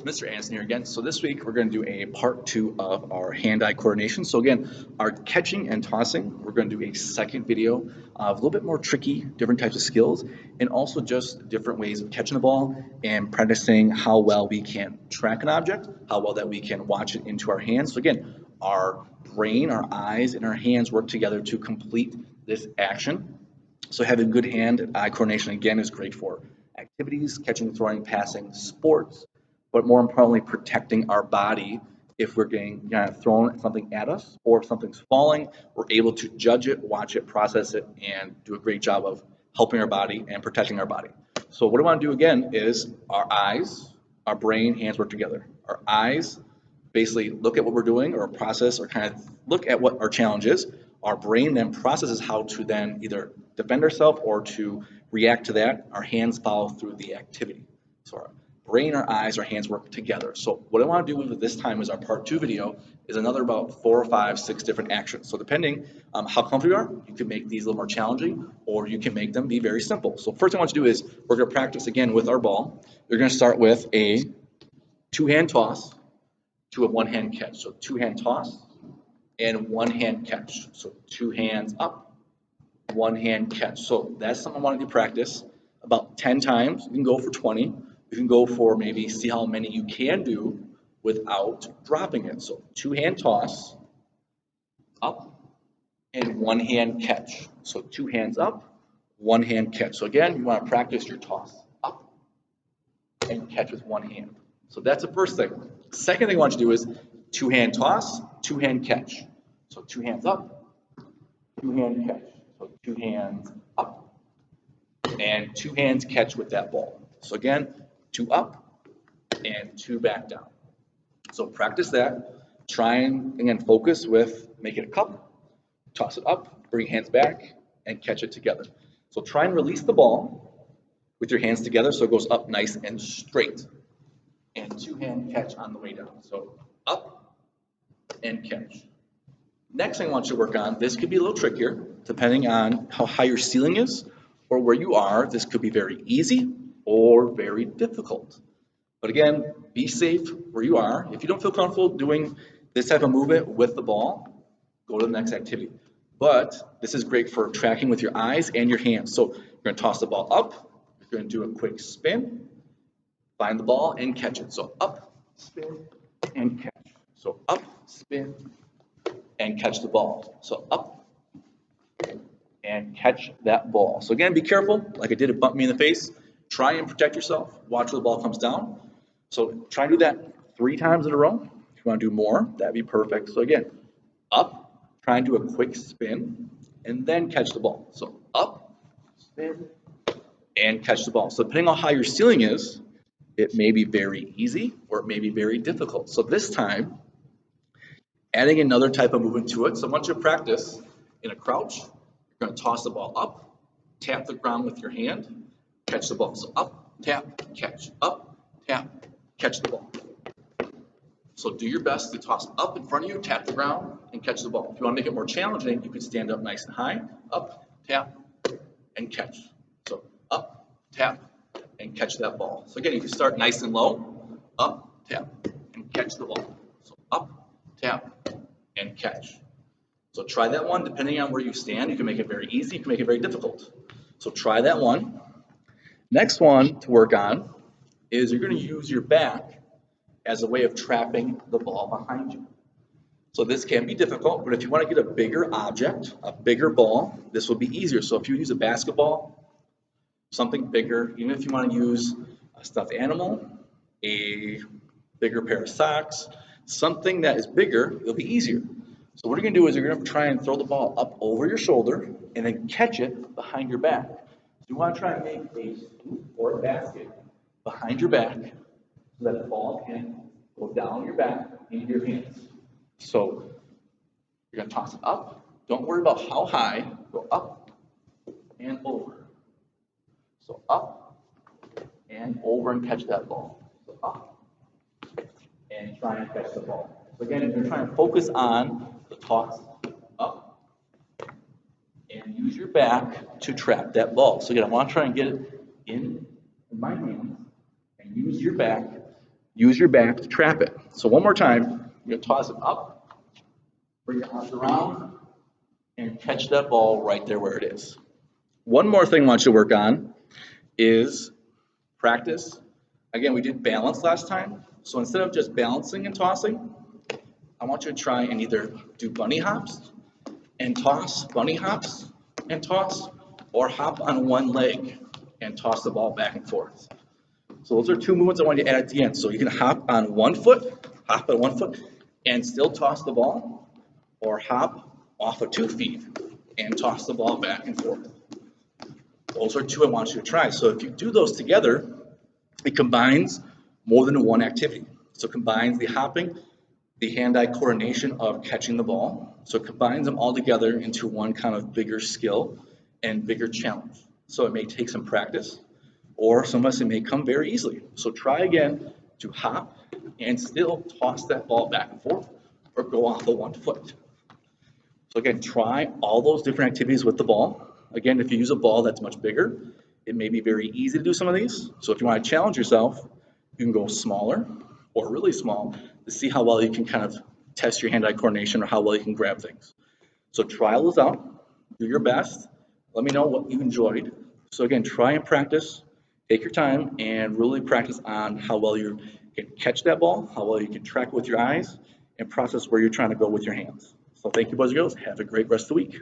Mr. Anderson here again. So this week we're going to do a part 2 of our hand-eye coordination. So again, our catching and tossing, we're going to do a second video of a little bit more tricky, different types of skills, and also just different ways of catching the ball and practicing how well we can track an object, how well that we can watch it into our hands. So again, our brain, our eyes, and our hands work together to complete this action. So having good hand-eye coordination again is great for activities, catching, throwing, passing, sports, but more importantly, protecting our body. If we're getting thrown something at us or if something's falling, we're able to judge it, watch it, process it, and do a great job of helping our body and protecting our body. So what I want to do again is our eyes, our brain, hands work together. Our eyes basically look at what we're doing or process or kind of look at what our challenge is. Our brain then processes how to then either defend ourselves or to react to that. Our hands follow through the activity. So our brain, our eyes, our hands work together. So what I want to do with this time is our part 2 video is another about 4 or 5, 6 different actions. So depending how comfortable you are, you can make these a little more challenging or you can make them be very simple. So first thing I want you to do is we're going to practice again with our ball. You're going to start with a 2-hand toss to a 1-hand catch. So 2-hand toss and 1-hand catch. So 2 hands up, 1-hand catch. So that's something I wanted to practice about 10 times. You can go for 20. You can go for maybe see how many you can do without dropping it. So 2-hand toss, up, and 1-hand catch. So 2 hands up, 1-hand catch. So again, you want to practice your toss up and catch with 1 hand. So that's the first thing. Second thing I want you to do is 2-hand toss, 2-hand catch. So 2 hands up, 2-hand catch. So 2 hands up and 2 hands catch with that ball. So again, 2 up and 2 back down. So practice that. Try and again focus with make it a cup, toss it up, bring hands back and catch it together. So try and release the ball with your hands together so it goes up nice and straight. And 2-hand catch on the way down. So up and catch. Next thing I want you to work on, this could be a little trickier depending on how high your ceiling is or where you are. This could be very easy or very difficult. But again, be safe where you are. If you don't feel comfortable doing this type of movement with the ball, go to the next activity. But this is great for tracking with your eyes and your hands. So you're going to toss the ball up. You're going to do a quick spin. Find the ball and catch it. So up, spin, and catch. So up, spin, and catch the ball. So up and catch that ball. So again, be careful. Like I did, it bumped me in the face. Try and protect yourself. Watch where the ball comes down. So try and do that 3 times in a row. If you want to do more, that'd be perfect. So again, up, try and do a quick spin, and then catch the ball. So up, spin, and catch the ball. So depending on how your ceiling is, it may be very easy or it may be very difficult. So this time, adding another type of movement to it. So once you practice in a crouch, you're going to toss the ball up, tap the ground with your hand, catch the ball. So up, tap, catch, up, tap, catch the ball. So do your best to toss up in front of you, tap the ground, and catch the ball. If you want to make it more challenging, you can stand up nice and high, up, tap, and catch. So up, tap, and catch that ball. So again, you can start nice and low, up, tap, and catch the ball. So up, tap, and catch. So try that one. Depending on where you stand, you can make it very easy, you can make it very difficult. So try that one. Next one to work on is you're going to use your back as a way of trapping the ball behind you. So this can be difficult, but if you want to get a bigger object, a bigger ball, this will be easier. So if you use a basketball, something bigger, even if you want to use a stuffed animal, a bigger pair of socks, something that is bigger, it'll be easier. So what you're going to do is you're going to try and throw the ball up over your shoulder and then catch it behind your back. So you want to try and make a scoop or a basket behind your back so that the ball can go down your back into your hands. So you're going to toss it up. Don't worry about how high. Go up and over. So up and over and catch that ball. So up and try and catch the ball. So again, you're trying to focus on the toss up and use your back to trap that ball. So again, I want to try and get it in my hands and use your back use your back to trap it. So one more time, you're gonna toss it up, bring your arms around, and catch that ball right there where it is. One more thing I want you to work on is practice. Again, we did balance last time. So instead of just balancing and tossing, I want you to try and either do bunny hops and toss, bunny hops and toss, or hop on one leg and toss the ball back and forth. So those are two movements I want you to add at the end. So you can hop on one foot, and still toss the ball, or hop off of 2 feet and toss the ball back and forth. Those are two I want you to try. So if you do those together, it combines more than one activity. So it combines the hopping, the hand-eye coordination of catching the ball. So it combines them all together into one kind of bigger skill and bigger challenge. So it may take some practice, or some of us it may come very easily. So try again to hop and still toss that ball back and forth, or go off the 1 foot. So again, try all those different activities with the ball. Again, if you use a ball that's much bigger, it may be very easy to do some of these. So if you want to challenge yourself, you can go smaller or really small to see how well you can kind of test your hand-eye coordination or how well you can grab things. So try those out, do your best. Let me know what you enjoyed. So again, try and practice, take your time and really practice on how well you can catch that ball, how well you can track it with your eyes, and process where you're trying to go with your hands. So thank you, boys and girls. Have a great rest of the week.